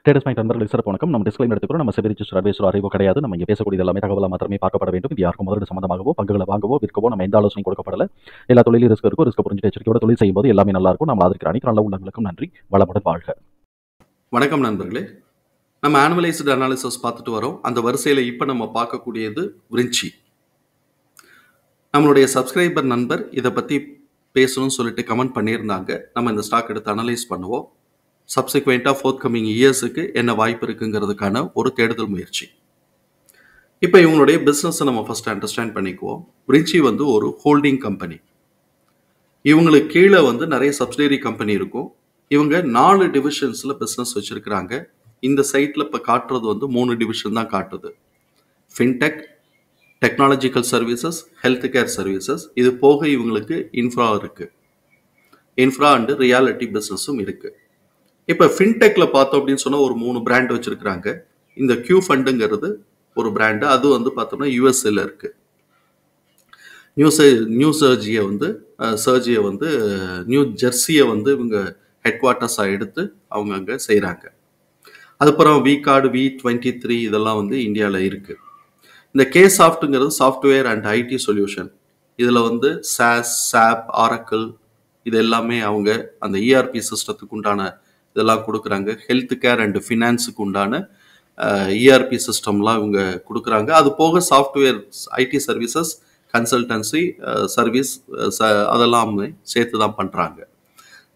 Traders mind நண்பர்களுக்கு சிறப்பு வணக்கம். நம்ம டிஸ்க்ளைமர் எடுத்துக்கிறோம். நம்ம செபி ரிஜிஸ்டர் அட்வைசர் அறிவோ கிடையாது. நம்ம இங்கே பேசக்கூடிய எல்லாமே தகவலாக மாத்திரமே பார்க்கப்பட வேண்டும். இது யாருக்கும் முதலீடு சம்பந்தமாகவோ பங்குகளை வாங்கவோ விற்கவோ நம்ம எந்த ஆலோசனையும் கொடுக்கப்படல. எல்லா தொழிலும் ரிஸ்க் இருக்கும். ரிஸ்க் புரிஞ்சு எச்சரிக்கையோட தொழில் செய்யும்போது எல்லாமே நல்லா இருக்கும். நம்ம ஆதரிக்கிற அனைத்து நல்ல உள்ளங்களுக்கும் நன்றி. வளமுடன் வாழ்க. வணக்கம் நண்பர்களே. நம்ம ஆனுவலைஸ்டு அனாலிசிஸ் பார்த்துட்டு வரோம். அந்த வரிசையில் இப்போ நம்ம பார்க்கக்கூடியது விரிஞ்சி. நம்மளுடைய சப்ஸ்கிரைபர் நண்பர் இதை பற்றி பேசணும்னு சொல்லிட்டு கமெண்ட் பண்ணியிருந்தாங்க. நம்ம இந்த ஸ்டாக் எடுத்து அனலைஸ் பண்ணுவோம். சப்சிக்வெண்ட்டாக ஃபோர்த் கம்மிங் இயர்ஸுக்கு என்ன வாய்ப்பு இருக்குங்கிறதுக்கான ஒரு தேடுதல் முயற்சி. இப்போ இவங்களுடைய பிஸ்னஸை நம்ம ஃபர்ஸ்ட் அண்டர்ஸ்டாண்ட் பண்ணிக்குவோம். விரிஞ்சி வந்து ஒரு ஹோல்டிங் கம்பெனி. இவங்களுக்கு கீழே வந்து நிறைய சப்சிடரி கம்பெனி இருக்கும். இவங்க 4 டிவிஷன்ஸில் பிஸ்னஸ் வச்சுருக்கிறாங்க. இந்த சைட்டில் இப்போ காட்டுறது வந்து 3 டிவிஷன் தான் காட்டுது. Fintech, technological services, health care services. இது போக இவங்களுக்கு இன்ஃப்ரா இருக்குது. இன்ஃப்ரா அண்டு ரியாலிட்டி பிஸ்னஸும் இருக்குது. இப்போ ஃபின்டெக்கில் பார்த்தோம் அப்படின்னு சொன்னால் ஒரு 3 பிராண்ட் வச்சுருக்கிறாங்க. இந்த கியூ ஃபண்டுங்கிறது ஒரு பிராண்டு. அது வந்து பார்த்தோம்னா யூஎஸ்ஏல இருக்குது. நியூ ஜெர்சியை வந்து இவங்க ஹெட் குவார்ட்டர்ஸாக எடுத்து அவங்க அங்கே செய்கிறாங்க. அதுக்கப்புறம் V-Card, V23 இதெல்லாம் வந்து இந்தியாவில் இருக்குது. இந்த Ksoftங்கிறது சாஃப்ட்வேர் அண்ட் ஐடி சொல்யூஷன். இதில் வந்து SAS, SAP, Oracle இது எல்லாமே அவங்க அந்த ERP சிஸ்டத்துக்கு உண்டான இதெல்லாம் கொடுக்குறாங்க. ஹெல்த் கேர் அண்ட் ஃபினான்ஸுக்கு உண்டான ERP சிஸ்டம்லாம் இவங்க கொடுக்குறாங்க. அது போக software ID services, consultancy service அதெல்லாம் சேர்த்து தான் பண்ணுறாங்க.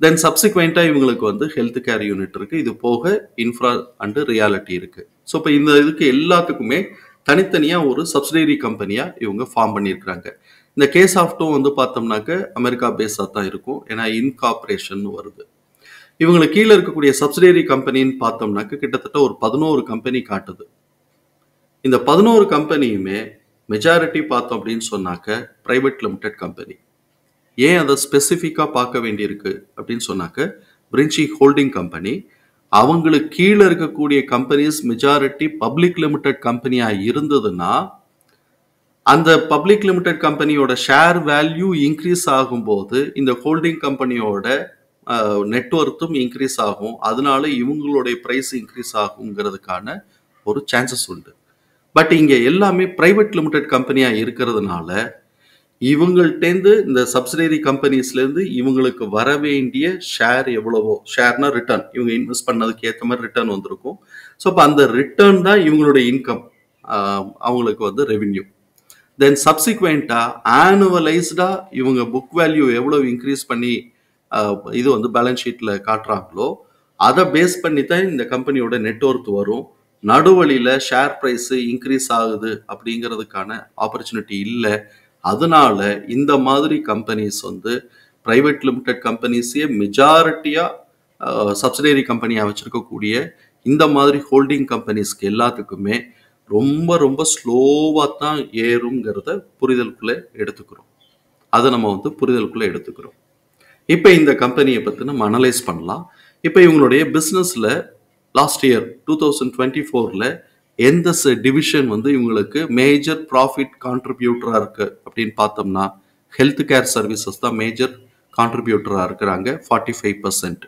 தென் சப்சிக்வெண்ட்டாக இவங்களுக்கு வந்து ஹெல்த் கேர் யூனிட் இருக்குது. இது போக இன்ஃப்ரா அண்டு ரியாலிட்டி இருக்குது. ஸோ இப்போ இந்த இதுக்கு எல்லாத்துக்குமே தனித்தனியாக ஒரு சப்சிடரி கம்பெனியாக இவங்க ஃபார்ம் பண்ணியிருக்கிறாங்க. இந்த Ksoftடும் வந்து பார்த்தோம்னாக்க அமெரிக்கா பேஸாக தான் இருக்கும். ஏன்னா இன்கார்பரேஷன் வருது. இவங்களுக்கு கீழே இருக்கக்கூடிய சப்சிடரி கம்பெனின்னு பார்த்தோம்னாக்க கிட்டத்தட்ட ஒரு 11 கம்பெனி காட்டுது. இந்த 11 கம்பெனியுமே மெஜாரிட்டி பார்த்தோம் அப்படின்னு சொன்னாக்க பிரைவேட் லிமிடெட் கம்பெனி. ஏன் அதை ஸ்பெசிஃபிக்காக பார்க்க வேண்டியிருக்கு அப்படின்னு சொன்னாக்க விரிஞ்சி ஹோல்டிங் கம்பெனி. அவங்களுக்கு கீழே இருக்கக்கூடிய கம்பெனிஸ் மெஜாரிட்டி பப்ளிக் லிமிடெட் கம்பெனியாக இருந்ததுன்னா அந்த பப்ளிக் லிமிடெட் கம்பெனியோட ஷேர் வேல்யூ இன்க்ரீஸ் ஆகும்போது இந்த ஹோல்டிங் கம்பெனியோட நெட்வொர்த்தும் இன்க்ரீஸ் ஆகும். அதனால இவங்களுடைய ப்ரைஸ் இன்க்ரீஸ் ஆகுங்கிறதுக்கான ஒரு சான்சஸ் உண்டு. பட் இங்கே எல்லாமே பிரைவேட் லிமிடெட் கம்பெனியாக இருக்கிறதுனால இவங்கள்டேருந்து இந்த சப்சிடரி கம்பெனிஸ்லேருந்து இவங்களுக்கு வர வேண்டிய ஷேர் எவ்வளவோ, ஷேர்னா ரிட்டர்ன், இவங்க இன்வெஸ்ட் பண்ணதுக்கு ஏற்ற மாதிரி ரிட்டர்ன் வந்திருக்கும். ஸோ இப்போ அந்த ரிட்டர்ன் தான் இவங்களுடைய இன்கம், அவங்களுக்கு வந்து ரெவின்யூ. தென் சப்சிக்வெண்ட்டாக ஆனுவலைஸ்டாக இவங்க புக் வேல்யூ எவ்வளோ இன்க்ரீஸ் பண்ணி இது வந்து பேலன்ஸ் ஷீட்டில் காட்டுறாங்களோ அதை பேஸ் பண்ணி தான் இந்த கம்பெனியோட நெட்வொர்த் வரும். நடுவழியில் ஷேர் ப்ரைஸு இன்க்ரீஸ் ஆகுது அப்படிங்கிறதுக்கான ஆப்பர்ச்சுனிட்டி இல்லை. அதனால இந்த மாதிரி கம்பெனிஸ் வந்து ப்ரைவேட் லிமிடெட் கம்பெனிஸே மெஜாரிட்டியாக சப்சிடரி கம்பெனியாக வச்சுருக்கக்கூடிய இந்த மாதிரி ஹோல்டிங் கம்பெனிஸ்க்கு எல்லாத்துக்குமே ரொம்ப ரொம்ப ஸ்லோவாக தான் ஏறுங்கிறத புரிதலுக்குள்ளே எடுத்துக்கிறோம். அதை நம்ம வந்து புரிதலுக்குள்ளே எடுத்துக்கிறோம். இப்போ இந்த கம்பெனியை பற்றி நம்ம அனலைஸ் பண்ணலாம். இப்போ இவங்களுடைய பிஸ்னஸில் லாஸ்ட் இயர் 2024 எந்த டிவிஷன் வந்து இவங்களுக்கு மேஜர் ப்ராஃபிட் கான்ட்ரிபியூட்டராக இருக்குது அப்படின்னு பார்த்தோம்னா ஹெல்த் கேர் சர்வீசஸ் தான் மேஜர் கான்ட்ரிபியூட்டராக இருக்கிறாங்க, 45%.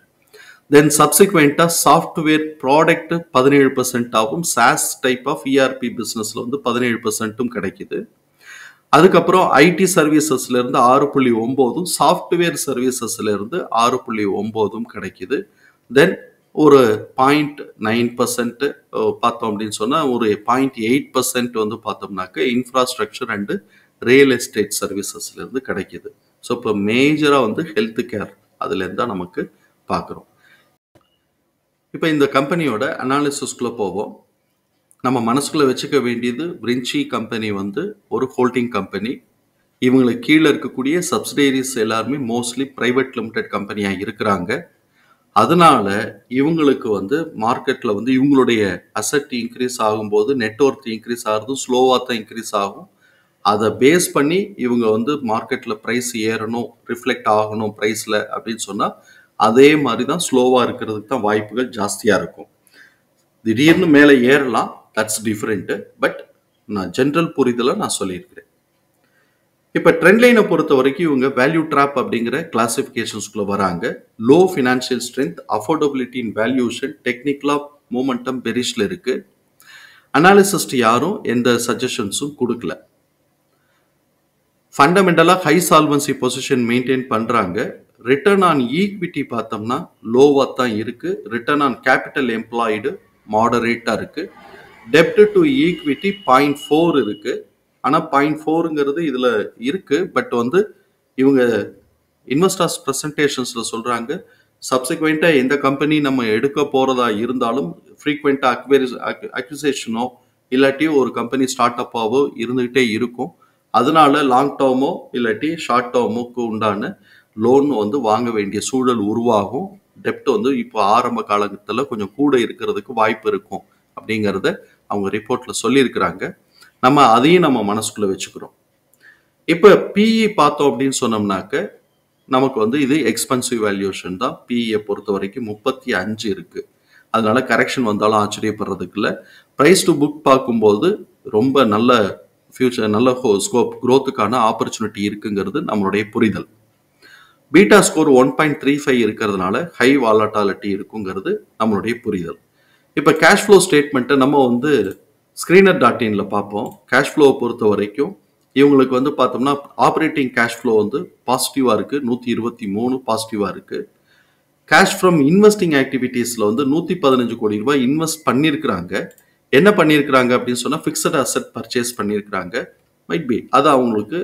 தென் சப்சிக்வெண்ட்டாக சாஃப்ட்வேர் ப்ராடக்ட் 17% ஆகும். சாஸ் டைப் ஆஃப் ERP பிஸ்னஸில் வந்து 17%ம் கிடைக்குது. அதுக்கப்புறம் ஐடி சர்வீசஸ்லேருந்து 6.9, சாஃப்ட்வேர் சர்வீசஸ்லேருந்து 6.9 கிடைக்குது. தென் ஒரு 0.9% பார்த்தோம் அப்படின்னு சொன்னால் ஒரு 0.8% வந்து பார்த்தோம்னாக்க இன்ஃப்ராஸ்ட்ரக்சர் அண்டு ரியல் எஸ்டேட் சர்வீசஸ்லேருந்து கிடைக்குது. ஸோ இப்போ மேஜராக வந்து ஹெல்த் கேர் அதுலேருந்து தான் நமக்கு பார்க்குறோம். இப்போ இந்த கம்பெனியோட அனாலிசிஸ்குள்ளே போவோம். நம்ம மனசுக்குள்ளே வச்சுக்க வேண்டியது விரிஞ்சி கம்பெனி வந்து ஒரு ஹோல்டிங் கம்பெனி. இவங்களுக்கு கீழே இருக்கக்கூடிய சப்சிடரிஸ் எல்லாருமே மோஸ்ட்லி ப்ரைவேட் லிமிடெட் கம்பெனியாக இருக்கிறாங்க. அதனால இவங்களுக்கு வந்து மார்க்கெட்டில் வந்து இவங்களுடைய அசட் இன்க்ரீஸ் ஆகும்போது நெட்வொர்த் இன்க்ரீஸ் ஆகிறதும் ஸ்லோவாக தான் இன்க்ரீஸ் ஆகும். அதை பேஸ் பண்ணி இவங்க வந்து மார்க்கெட்டில் ப்ரைஸ் ஏறணும், ரிஃப்ளெக்ட் ஆகணும் ப்ரைஸில் அப்படின்னு சொன்னால் அதே மாதிரி தான் ஸ்லோவாக இருக்கிறதுக்கு தான் வாய்ப்புகள் ஜாஸ்தியாக இருக்கும். திடீர்னு மேலே ஏறலாம், தட்ஸ் டிஃப்ரெண்ட்டு. பட் நான் ஜென்ரல் புரிதலை நான் சொல்லியிருக்கிறேன். இப்போ ட்ரெண்ட் லைனை பொறுத்த வரைக்கும் இவங்க வேல்யூ ட்ராப் அப்படிங்கிற கிளாசிஃபிகேஷன்ஸ்குள்ளே வராங்க. லோ ஃபினான்ஷியல் ஸ்ட்ரென்த், அஃபோர்டபிலிட்டி இன் வேல்யூஷன், டெக்னிக்கலாக மொமெண்டம் பெரிஷ்ல இருக்கு. அனாலிசிஸ்ட் யாரும் எந்த சஜஷன்ஸும் கொடுக்கல. ஃபண்டமெண்டலா ஹை சால்வன்சி பொசிஷன் மெயின்டைன் பண்றாங்க. ரிட்டர்ன் ஆன் ஈக்விட்டி பார்த்தோம்னா லோவா தான் இருக்கு. ரிட்டர்ன் ஆன் கேபிட்டல் எம்ப்ளாய்டு மாடரேட்டா இருக்கு. டெப்ட் டு ஈக்விட்டி 0.4 இருக்கு. ஆனா 0.4ங்கிறது இதுல இருக்கு. பட் வந்து இவங்க இன்வெஸ்டர்ஸ் பிரசன்டேஷன்ஸ்ல சொல்றாங்க, சப்சிக்வெண்டா எந்த கம்பெனி நம்ம எடுக்க போறதா இருந்தாலும் ஃப்ரீக்வெண்டா அக்விசேஷனோ இல்லாட்டி ஒரு கம்பெனி ஸ்டார்ட் அப்பாவோ இருந்துகிட்டே இருக்கும். அதனால லாங் டேர்மோ இல்லாட்டி ஷார்ட் டேர்முக்கு உண்டான லோன் வந்து வாங்க வேண்டிய சூழல் உருவாகும். டெப்ட் வந்து இப்போ ஆரம்ப காலகட்டத்தில் கொஞ்சம் கூட இருக்கிறதுக்கு வாய்ப்பு இருக்கும் அப்படிங்கிறத அவங்க ரிப்போர்ட்ல சொல்லியிருக்கிறாங்க. நம்ம அதையும் நம்ம மனசுக்குள்ள வச்சுக்கிறோம். இப்போ பிஇ பார்த்தோம் அப்படின்னு சொன்னோம்னாக்க நமக்கு வந்து இது எக்ஸ்பென்சிவ் வேல்யூஷன் தான். பிஇயை பொறுத்த வரைக்கும் 35 இருக்கு. அதனால கரெக்ஷன் வந்தாலும் ஆச்சரியப்படுறதுக்கு இல்லை. ப்ரைஸ் டு புக் பார்க்கும்போது ரொம்ப நல்ல ஃபியூச்சர், நல்ல ஸ்கோப் க்ரோத்துக்கான ஆப்பர்ச்சுனிட்டி இருக்குங்கிறது நம்மளுடைய புரிதல். பீட்டா ஸ்கோர் 1.35 இருக்கிறதுனால ஹை வாலட்டாலிட்டி இருக்குங்கிறது நம்மளுடைய புரிதல். இப்போ கேஷ் ஃப்ளோ ஸ்டேட்மெண்ட்டை நம்ம வந்து screener.inல பார்ப்போம். கேஷ் ஃப்ளோவை பொறுத்த வரைக்கும் இவங்களுக்கு வந்து பார்த்தோம்னா ஆப்ரேட்டிங் கேஷ் ஃப்ளோ வந்து பாசிட்டிவாக இருக்குது. 123 பாசிட்டிவாக இருக்குது. கேஷ் ஃப்ரம் இன்வெஸ்டிங் ஆக்டிவிட்டீஸில் வந்து 115 கோடி ரூபாய் இன்வெஸ்ட் பண்ணியிருக்கிறாங்க. என்ன பண்ணியிருக்கிறாங்க அப்படின்னு சொன்னால் ஃபிக்ஸட் அசெட் பர்ச்சேஸ் பண்ணியிருக்கிறாங்க. மைட் பி அது அவங்களுக்கு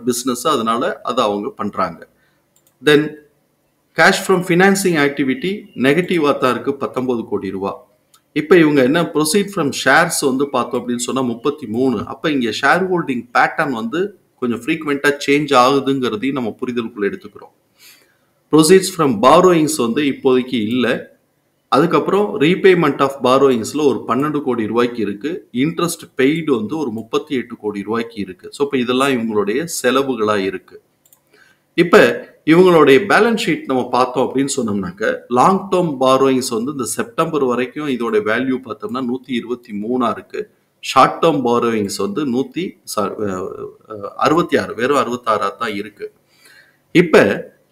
பிஸ்னஸ், அதனால அதை அவங்க பண்ணுறாங்க. தென் கேஷ் ஃப்ரம் ஃபினான்சிங் ஆக்டிவிட்டி நெகட்டிவாக தான் இருக்குது, 19 கோடி ரூபா. இப்போ இவங்க என்ன ப்ரொசீட் ஃப்ரம் ஷேர்ஸ் வந்து பார்த்தோம் அப்படின்னு சொன்னால் 33. அப்போ இங்கே ஷேர் ஹோல்டிங் பேட்டர்ன் வந்து கொஞ்சம் ஃப்ரீக்வெண்ட்டாக சேஞ்ச் ஆகுதுங்கிறதையும் நம்ம புரிதலுக்குள்ள எடுத்துக்கிறோம். ப்ரொசீட்ஸ் ஃப்ரம் பாரோயிங்ஸ் வந்து இப்போதைக்கு இல்லை. அதுக்கப்புறம் ரீபேமெண்ட் ஆஃப் பாரோயிங்ஸில் ஒரு 12 கோடி ரூபாய்க்கு இருக்கு. இன்ட்ரெஸ்ட் பெய்டு வந்து ஒரு 38 கோடி ரூபாய்க்கு இருக்கு. ஸோ இப்போ இதெல்லாம் இவங்களுடைய செலவுகளாக இருக்கு. இப்போ இவங்களுடைய பேலன்ஸ் ஷீட் நம்ம பார்த்தோம் அப்படின்னு சொன்னோம்னாக்க லாங் டேர்ம் பாரோயிங்ஸ் வந்து இந்த செப்டம்பர் வரைக்கும் இதோட வேல்யூ பார்த்தோம்னா 123 இருக்கு. ஷார்ட் டேர்ம் பாரோயிங்ஸ் வந்து 166, வெறும் 66 தான் இருக்கு. இப்போ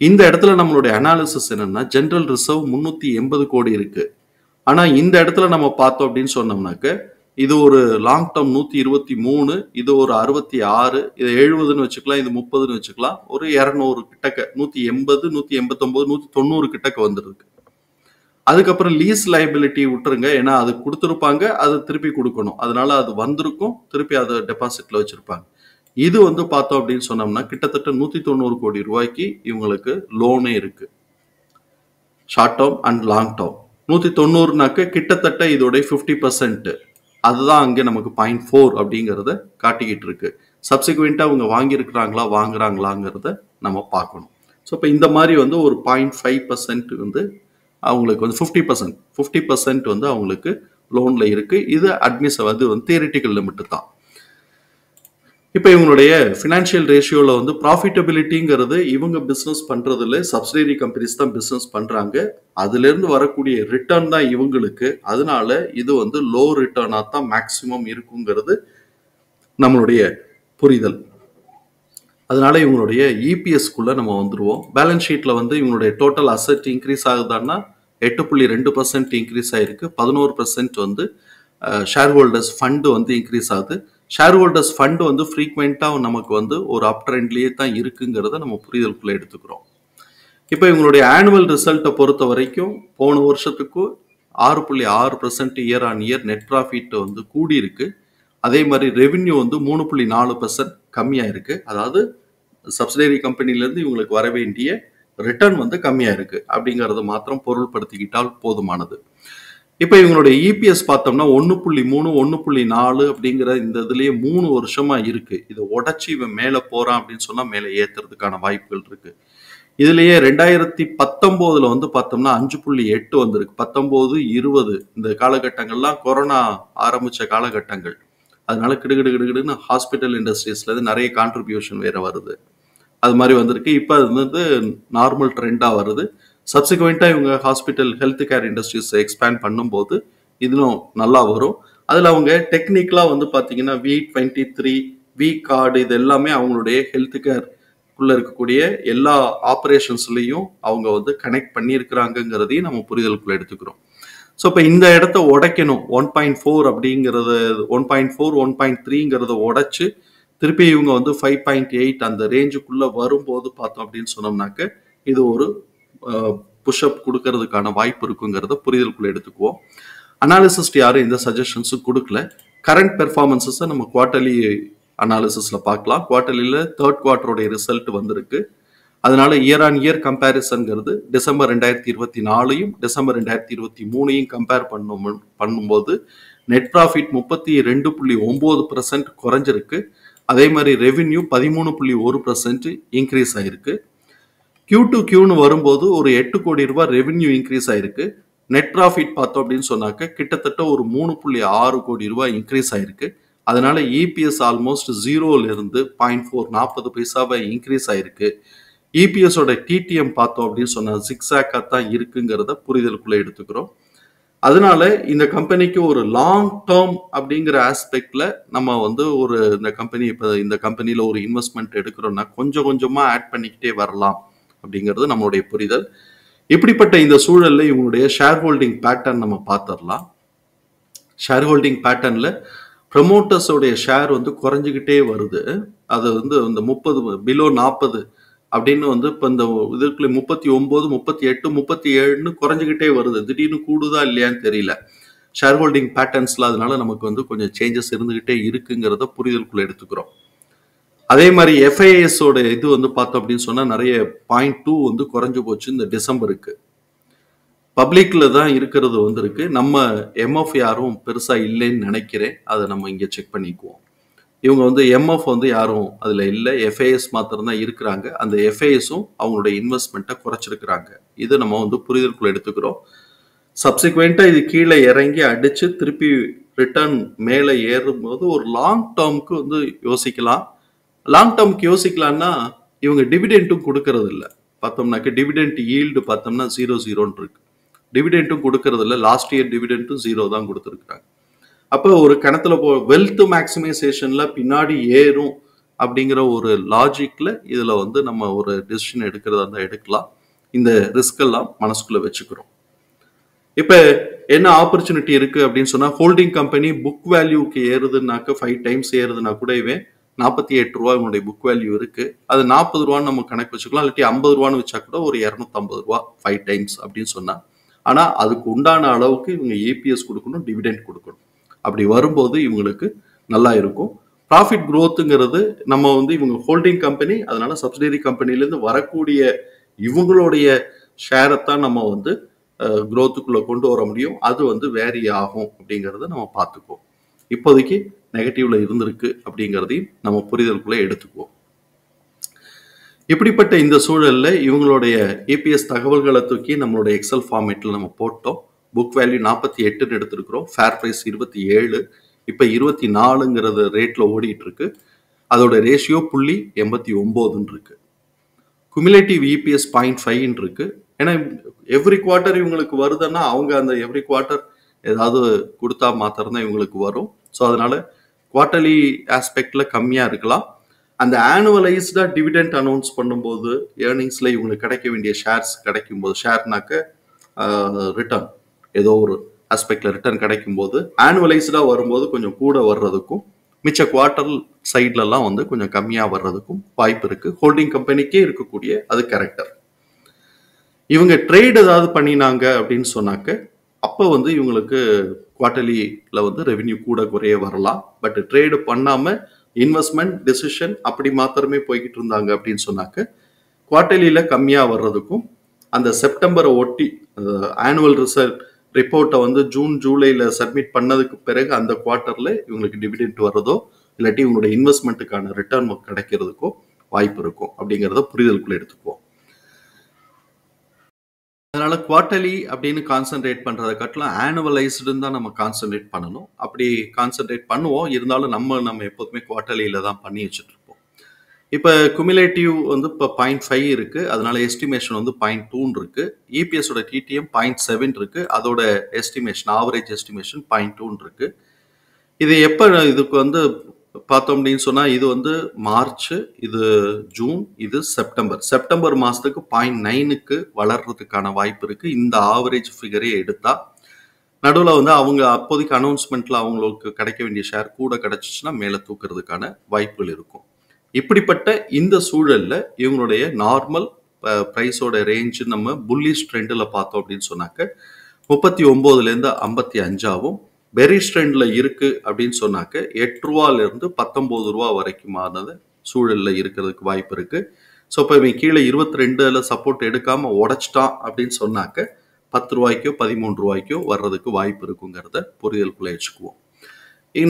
இந்த இடத்துல நம்மளுடைய அனாலிசிஸ் என்னன்னா, ஜெனரல் ரிசர்வ் 380 கோடி இருக்கு. ஆனா இந்த இடத்துல நம்ம பார்த்தோம் அப்படின்னு சொன்னோம்னாக்க இது ஒரு லாங் டேர்ம் 123, இது ஒரு 66, இது 70ன்னு வச்சுக்கலாம், இது 30ன்னு வச்சுக்கலாம். ஒரு 200 கிட்டக்க, 180, 189, 190 கிட்டக்க வந்துருக்கு. அதுக்கப்புறம் லீஸ் லைபிலிட்டி விட்டுருங்க, ஏன்னா அது கொடுத்துருப்பாங்க, அது திருப்பி கொடுக்கணும். அதனால அது வந்திருக்கும், திருப்பி அதை டெபாசிட்ல வச்சிருப்பாங்க. இது வந்து பார்த்தோம் அப்படின்னு சொன்னோம்னா கிட்டத்தட்ட 190 கோடி ரூபாய்க்கு இவங்களுக்கு லோனே இருக்கு, short term and long term. 190னாக்க கிட்டத்தட்ட இதோட 50%. அதுதான் அங்கே நமக்கு 0.4 அப்படிங்கிறத காட்டிக்கிட்டு இருக்கு. சப்சிக்வெண்டா அவங்க வாங்கியிருக்கிறாங்களா வாங்குறாங்களாங்கிறத நம்ம பார்க்கணும். ஸோ இப்போ இந்த மாதிரி வந்து ஒரு 0.5% வந்து அவங்களுக்கு வந்து 50% வந்து அவங்களுக்கு லோன்ல இருக்கு. இது வந்து தியரிட்டிக்கல் லிமிட் தான். இப்போ இவங்களுடைய ஃபினான்ஷியல் ரேஷியோவில் வந்து ப்ராஃபிட்டபிலிட்டிங்கிறது இவங்க பிஸ்னஸ் பண்ணுறதுல சப்சிடரி கம்பெனிஸ் தான் பிஸ்னஸ் பண்ணுறாங்க. அதுலேருந்து வரக்கூடிய ரிட்டர்ன் தான் இவங்களுக்கு. அதனால இது வந்து லோ ரிட்டர்னாக தான் மேக்சிமம் இருக்குங்கிறது நம்மளுடைய புரிதல். அதனால இவங்களுடைய இபிஎஸ்க்குள்ளே நம்ம வந்துடுவோம். பேலன்ஸ் ஷீட்டில் வந்து இவங்களுடைய டோட்டல் அசெட் இன்க்ரீஸ் ஆகுதான்னா 8.2% இன்க்ரீஸ் ஆகிருக்கு. 11% வந்து ஷேர் ஹோல்டர்ஸ் ஃபண்டு வந்து இன்க்ரீஸ் ஆகுது. ஷேர் ஹோல்டர்ஸ் ஃபண்டு வந்து ஃப்ரீக்வெண்ட்டாக நமக்கு வந்து ஒரு அப் ட்ரெண்ட்லேயே தான் இருக்குங்கிறத நம்ம புரிதலுக்குள்ளே எடுத்துக்கிறோம். இப்போ இவங்களுடைய ஆனுவல் ரிசல்ட்டை பொறுத்த வரைக்கும் போன வருஷத்துக்கு 6.6% year on year net profit வந்து கூடி இருக்கு. அதே மாதிரி ரெவென்யூ வந்து 3.4% கம்மியாக இருக்கு. அதாவது சப்சிடரி கம்பெனிலேருந்து இவங்களுக்கு வர வேண்டிய ரிட்டர்ன் வந்து கம்மியாக இருக்கு அப்படிங்கிறத மாத்திரம் பொருள்படுத்திக்கிட்டால் போதுமானது. இப்போ இவங்களுடைய இபிஎஸ் பார்த்தோம்னா 1.3, 1.4 அப்படிங்கிற இந்த இதுலேயே 3 வருஷமா இருக்கு. இதை உடச்சி இவன் மேலே போறான் அப்படின்னு சொன்னால் மேலே ஏற்றுறதுக்கான வாய்ப்புகள் இருக்கு. இதுலேயே 2019 வந்து பார்த்தோம்னா 5.8 வந்திருக்கு. 19, 20 இந்த காலகட்டங்கள்லாம் கொரோனா ஆரம்பித்த காலகட்டங்கள். அதனால கிடுகிடுன்னு ஹாஸ்பிட்டல் இண்டஸ்ட்ரீஸ்லேருந்து நிறைய கான்ட்ரிபியூஷன் வேற வருது. அது மாதிரி வந்திருக்கு. இப்போ அது வந்து நார்மல் ட்ரெண்டாக வருது. சப்சிக்வெண்ட்டாக இவங்க hospital health care industries expand பண்ணும்போது இதுவும் நல்லா வரும். அதில் அவங்க டெக்னிக்கலாக வந்து பார்த்தீங்கன்னா V23, வி கார்டு இது எல்லாமே அவங்களுடைய ஹெல்த் கேர்க்குள்ளே இருக்கக்கூடிய எல்லா ஆப்ரேஷன்ஸ்லையும் அவங்க வந்து கனெக்ட் பண்ணியிருக்கிறாங்கங்கிறதையும் நம்ம புரிதலுக்குள்ள எடுத்துக்கிறோம். ஸோ இப்போ இந்த இடத்த உடைக்கணும். 1.4 அப்படிங்கிறத 1.4 1.3ங்கிறத உடைச்சு திருப்பி இவங்க வந்து 5.8 அந்த ரேஞ்சுக்குள்ள வரும்போது பார்த்தோம் அப்படின்னு சொன்னோம்னாக்க இது ஒரு புஷ்அப் கொடுக்கறதுக்கான வாய்ப்பு இருக்குங்கிறத புரிதலுக்குள்ள எடுத்துக்குவோம். அனாலிசிஸ்ட் யாரும் எந்த சஜஷன்ஸும் கொடுக்கல. கரண்ட் பெர்ஃபார்மன்ஸஸை நம்ம குவார்டர்லி அனாலிசிஸில் பார்க்கலாம். குவார்டர்லியில் தேர்ட் குவார்ட்டருடைய ரிசல்ட் வந்திருக்கு. அதனால இயர் ஆன் இயர் கம்பேரிசன்கிறது டிசம்பர் 2024யும் டிசம்பர் 2023யும் கம்பேர் பண்ணும்போது நெட் ப்ராஃபிட் 32.9% குறைஞ்சிருக்கு. அதே மாதிரி ரெவென்யூ 13.1% இன்க்ரீஸ் ஆயிருக்கு. Q2Qன்னு வரும்போது ஒரு 8 கோடி ரூபாய் ரெவென்யூ இன்க்ரீஸ் ஆயிருக்கு. நெட் ப்ராஃபிட் பார்த்தோம் அப்படின்னு சொன்னாக்க கிட்டத்தட்ட ஒரு 3.6 கோடி ரூபாய் இன்க்ரீஸ் ஆயிருக்கு. அதனால இபிஎஸ் ஆல்மோஸ்ட் 0ல இருந்து 0.4 40 பைசாவை இன்க்ரீஸ் ஆயிருக்கு. இபிஎஸோட டிடிஎம் பார்த்தோம் அப்படின்னு சொன்னா சிக்ஸாக்கா தான் இருக்குங்கிறத புரிதலுக்குள்ள எடுத்துக்கிறோம். அதனால இந்த கம்பெனிக்கு ஒரு லாங் டேர்ம் அப்படிங்கிற ஆஸ்பெக்ட்ல நம்ம வந்து ஒரு இந்த கம்பெனியில ஒரு இன்வெஸ்ட்மெண்ட் எடுக்கிறோம்னா கொஞ்சம் கொஞ்சமா ஆட் பண்ணிக்கிட்டே வரலாம் அப்படிங்கிறது நம்மளுடைய புரிதல். இப்படிப்பட்ட இந்த சூழல்ல இவங்களுடைய ஷேர் ஹோல்டிங் பேட்டர்ன் நம்ம பார்த்துடலாம். ஷேர் ஹோல்டிங் பேட்டர்ன்ல ப்ரமோட்டர்ஸோடைய ஷேர் வந்து குறைஞ்சிக்கிட்டே வருது. அது வந்து இந்த 30 பிலோ 40 அப்படின்னு வந்து இப்போ இந்த இதுக்குள்ள 39 38 37ன்னு குறைஞ்சிக்கிட்டே வருது. திடீர்னு கூடுதா இல்லையான்னு தெரியல ஷேர் ஹோல்டிங் பேட்டர்ன்ஸ்ல. அதனால நமக்கு வந்து கொஞ்சம் சேஞ்சஸ் இருந்துகிட்டே இருக்குங்கிறத புரிதலுக்குள்ள எடுத்துக்கிறோம். அதே மாதிரி எஃப்ஐஎஸோட இது வந்து பார்த்தோம் அப்படின்னு சொன்னா நிறைய 0.2 வந்து குறைஞ்சு போச்சு இந்த டிசம்பருக்கு. பப்ளிக்ல தான் இருக்கிறது வந்திருக்கு. நம்ம எம்எஃப் யாரும் பெருசா இல்லைன்னு நினைக்கிறேன். அதை நம்ம இங்க செக் பண்ணிக்குவோம். இவங்க வந்து எம்எஃப் வந்து யாரும் அதுல இல்லை, எஃப்ஐஎஸ் மாத்திரம் தான் இருக்கிறாங்க. அந்த எஃப்ஐஎஸும் அவங்களுடைய இன்வெஸ்ட்மெண்ட்டை குறைச்சிருக்கிறாங்க. இது நம்ம வந்து புரிதலுக்குள்ள எடுத்துக்கிறோம். சப்சிக்வெண்டா இது கீழே இறங்கி அடிச்சு திருப்பி ரிட்டர்ன் மேலே ஏறும்போது ஒரு லாங் டேர்முக்கு வந்து யோசிக்கலாம். லாங் டேர்முக்கு யோசிக்கலாம்னா இவங்க டிவிடெண்டும் கொடுக்கறது இல்லை. பார்த்தோம்னாக்க டிவிடெண்ட் ஈல்டு பார்த்தோம்னா 0.0 இருக்கு. டிவிடெண்டும் கொடுக்கறது இல்லை. லாஸ்ட் இயர் டிவிடெண்டும் 0 தான் கொடுத்துருக்குறாங்க. அப்போ ஒரு கணத்துல வெல்த் மேக்சிமைசேஷன்ல பின்னாடி ஏறும் அப்படிங்கிற ஒரு லாஜிக்ல இதுல வந்து நம்ம ஒரு டிசிஷன் எடுக்கிறதா இருந்தால் எடுக்கலாம். இந்த ரிஸ்க் எல்லாம் மனசுக்குள்ள வச்சுக்கிறோம். இப்ப என்ன ஆப்பர்ச்சுனிட்டி இருக்கு அப்படின்னு சொன்னா ஹோல்டிங் கம்பெனி புக் வேல்யூக்கு ஏறுதுனாக்க 5 டைம்ஸ் ஏறுதுன்னா கூட இவன் 48 ரூபாய் உன்னுடைய புக் வேல்யூ இருக்கு. அது 40 ரூபான்னு நம்ம கணக்கு வச்சுக்கலாம். இல்லாட்டி 50 ரூபான்னு வச்சா கூட ஒரு 250 ரூபா 5 டைம்ஸ் அப்படின்னு சொன்னா. ஆனா அதுக்கு உண்டான அளவுக்கு இவங்க ஏபிஎஸ் கொடுக்கணும், டிவிடெண்ட் கொடுக்கணும். அப்படி வரும்போது இவங்களுக்கு நல்லா இருக்கும். ப்ராஃபிட் குரோத்துங்கிறது நம்ம வந்து இவங்க ஹோல்டிங் கம்பெனி, அதனால சப்சிடரி கம்பெனிலேருந்து வரக்கூடிய இவங்களுடைய ஷேரை தான் நம்ம வந்து குரோத்துக்குள்ள கொண்டு வர முடியும். அது வந்து வேரி ஆகும் அப்படிங்கிறத நம்ம பார்த்துக்குவோம். இப்போதைக்கு நெகட்டிவ்ல இருந்திருக்கு அப்படிங்கிறதையும் நம்ம புரிதலுக்குள்ள எடுத்துக்குவோம். இப்படிப்பட்ட இந்த சூழல்ல இவங்களுடைய ஏபிஎஸ் தகவல்களை தூக்கி நம்மளுடைய எக்ஸல் ஃபார்மேட்ல நம்ம போட்டோம். புக் வேல்யூ 48ன்னு எடுத்திருக்கிறோம். ஃபேர் பிரைஸ் 27, இப்போ 24ங்கிறது ரேட்ல ஓடிட்டு இருக்கு. அதோட ரேஷியோ 0.89 இருக்கு. குமுலேட்டிவ் இபிஎஸ் 0.5 இருக்கு. ஏன்னா எவ்ரி குவார்ட்டர் இவங்களுக்கு வருதுன்னா அவங்க அந்த எவ்ரி குவார்ட்டர் ஏதாவது கொடுத்தா மாத்திரம் தான் இவங்களுக்கு வரும். ஸோ அதனால குவார்ட்டர்லி ஆஸ்பெக்ட்ல கம்மியா இருக்கலாம். அந்த ஆனுவலைஸ்டா டிவிடெண்ட் அனௌன்ஸ் பண்ணும்போது ஏர்னிங்ஸ்ல இவங்களுக்கு கிடைக்க வேண்டிய ஷேர்ஸ் கிடைக்கும் போது, ஷேர்னாக்க ரிட்டர்ன் ஏதோ ஒரு ஆஸ்பெக்ட்ல ரிட்டர்ன் கிடைக்கும் போது ஆனுவலைஸ்டா வரும்போது கொஞ்சம் கூட வர்றதுக்கும் மிச்ச குவார்ட்டர் சைட்லலாம் வந்து கொஞ்சம் கம்மியா வர்றதுக்கும் வாய்ப்பு இருக்கு. ஹோல்டிங் கம்பெனிக்கே இருக்கக்கூடிய அது கேரக்டர். இவங்க ட்ரேட் ஏதாவது பண்ணினாங்க அப்படின்னு சொன்னாக்க அப்போ வந்து இவங்களுக்கு குவார்ட்டர்லியில் வந்து ரெவென்யூ கூட குறைய வரலாம். பட் ட்ரேடு பண்ணாம இன்வெஸ்ட்மெண்ட் டெசிஷன் அப்படி மாத்திரமே போய்கிட்டு இருந்தாங்க அப்படின்னு சொன்னாக்க குவார்ட்டர்லியில கம்மியா வர்றதுக்கும் அந்த செப்டம்பரை ஒட்டி ஆனுவல் ரிசல்ட் ரிப்போர்ட்டை வந்து ஜூன் ஜூலைல சப்மிட் பண்ணதுக்கு பிறகு அந்த குவார்ட்டர்ல இவங்களுக்கு டிவிடெண்ட் வர்றதோ இல்லாட்டி இவங்களுடைய இன்வெஸ்ட்மெண்ட்டுக்கான ரிட்டர்ன் கிடைக்கிறதுக்கோ வாய்ப்பு இருக்கும் அப்படிங்கிறத புரிதலுக்குள்ள எடுத்துக்குவோம். அதனால குவார்ட்டர்லி அப்படின்னு கான்சென்ட்ரேட் பண்றதை காட்டிலும் ஆனுவலைஸ்டுன்னு தான் நம்ம கான்சென்ட்ரேட் பண்ணணும். அப்படி கான்சென்ட்ரேட் பண்ணுவோம். இருந்தாலும் நம்ம எப்போதுமே குவார்ட்டர்லியில தான் பண்ணி வச்சுட்டு இருப்போம். இப்போ குமுலேட்டிவ் வந்து இப்போ 0.5 இருக்கு. அதனால எஸ்டிமேஷன் வந்து 0.2 இருக்கு. இபிஎஸோட டிடிஎம் 0.7 இருக்கு. அதோட எஸ்டிமேஷன் ஆவரேஜ் எஸ்டிமேஷன் 0.2 இருக்கு. இது எப்போ இதுக்கு வந்து பார்த்தோம் அப்படின்னு சொன்னா இது வந்து மார்ச், இது ஜூன், இது செப்டம்பர் மாசத்துக்கு 0.9க்கு வளர்றதுக்கான வாய்ப்பு இருக்கு. இந்த ஆவரேஜ் ஃபிகரே எடுத்தா நடுவுல வந்து அவங்க அப்போதைக்கு அனௌன்ஸ்மெண்ட்ல அவங்களுக்கு கிடைக்க வேண்டிய ஷேர் கூட கிடைச்சிச்சுன்னா மேல தூக்குறதுக்கான வாய்ப்புகள் இருக்கும். இப்படிப்பட்ட இந்த சூழல்ல இவங்களுடைய நார்மல் பிரைஸோட ரேஞ்ச் நம்ம புல்லிஷ் ட்ரெண்ட்ல பார்த்தோம் அப்படின்னு சொன்னாக்க 39லேருந்து 55ஆவும், பெரிஷ் ட்ரெண்ட்ல இருக்கு அப்படின்னு சொன்னாக்க 8 ரூபாயிலிருந்து 19 ரூபா வரைக்குமானது சூழல்ல இருக்கிறதுக்கு வாய்ப்பு இருக்கு. ஸோ இப்போ இவன் கீழே 22ல சப்போர்ட் எடுக்காம உடைச்சிட்டான் அப்படின்னு சொன்னாக்க 10 ரூபாய்க்கோ 13 ரூபாய்க்கோ வர்றதுக்கு வாய்ப்பு இருக்குங்கிறத புரிதலுக்குள்ள வச்சுக்குவோம்.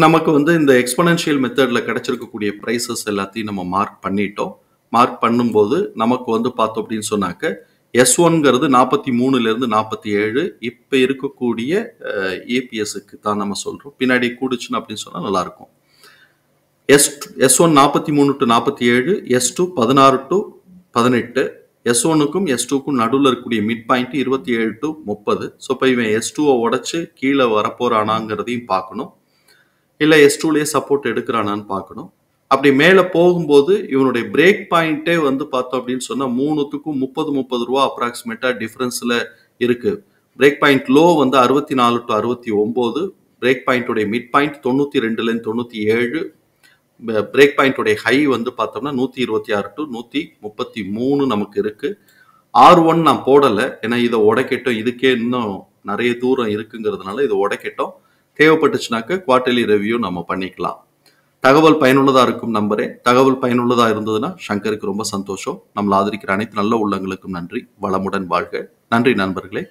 நமக்கு வந்து இந்த எக்ஸ்பனன்ஷியல் மெத்தட்ல கிடைச்சிருக்கக்கூடிய ப்ரைஸஸ் எல்லாத்தையும் நம்ம மார்க் பண்ணிட்டோம். மார்க் பண்ணும்போது நமக்கு வந்து பார்த்தோம் அப்படின்னு சொன்னாக்க S1ங்கிறது 43லேருந்து 47 இப்போ இருக்கக்கூடிய ஏபிஎஸ்க்கு தான் நம்ம சொல்றோம். பின்னாடி கூடுச்சுன்னு அப்படின்னு சொன்னா நல்லா இருக்கும். S1 43 to 47, S2 16 to 18, S1க்கும் S2க்கும் நடுவில் இருக்கக்கூடிய மிட் பாயிண்ட் 27 to 30. ஸோ இப்போ இவன் S2வை உடைச்சு கீழே வரப்போறானாங்கிறதையும் பார்க்கணும். இல்லை S2லேயே சப்போர்ட் எடுக்கிறானான்னு பார்க்கணும். அப்படி மேலே போகும்போது இவனுடைய பிரேக் பாயிண்டே வந்து பார்த்தோம் அப்படின்னு சொன்னால் 3க்கும் 30 ரூபா அப்ராக்சிமேட்டாக டிஃப்ரென்ஸில் இருக்கு. பிரேக் பாயிண்ட் லோ வந்து 64 to 69, பிரேக் பாயிண்டோடைய மிட் பாயிண்ட் 92லேருந்து 97, பிரேக் பாயிண்டோடைய ஹை வந்து பார்த்தோம்னா 126 to 133 நமக்கு இருக்கு. R1 நான் போடலை, ஏன்னா இதை உடைக்கட்டும், இதுக்கே இன்னும் நிறைய தூரம் இருக்குங்கிறதுனால இதை உடைக்கட்டும். தேவைப்பட்டுச்சுனாக்க குவார்டர்லி ரிவ்யூ நம்ம பண்ணிக்கலாம். தகவல் பயனுள்ளதா இருக்கும் நம்புறேன். தகவல் பயனுள்ளதா இருந்ததுன்னா சங்கருக்கு ரொம்ப சந்தோஷம். நம்மளை ஆதரிக்கிற அனைத்து நல்ல உள்ளங்களுக்கும் நன்றி. வளமுடன் வாழ்க. நன்றி நண்பர்களே.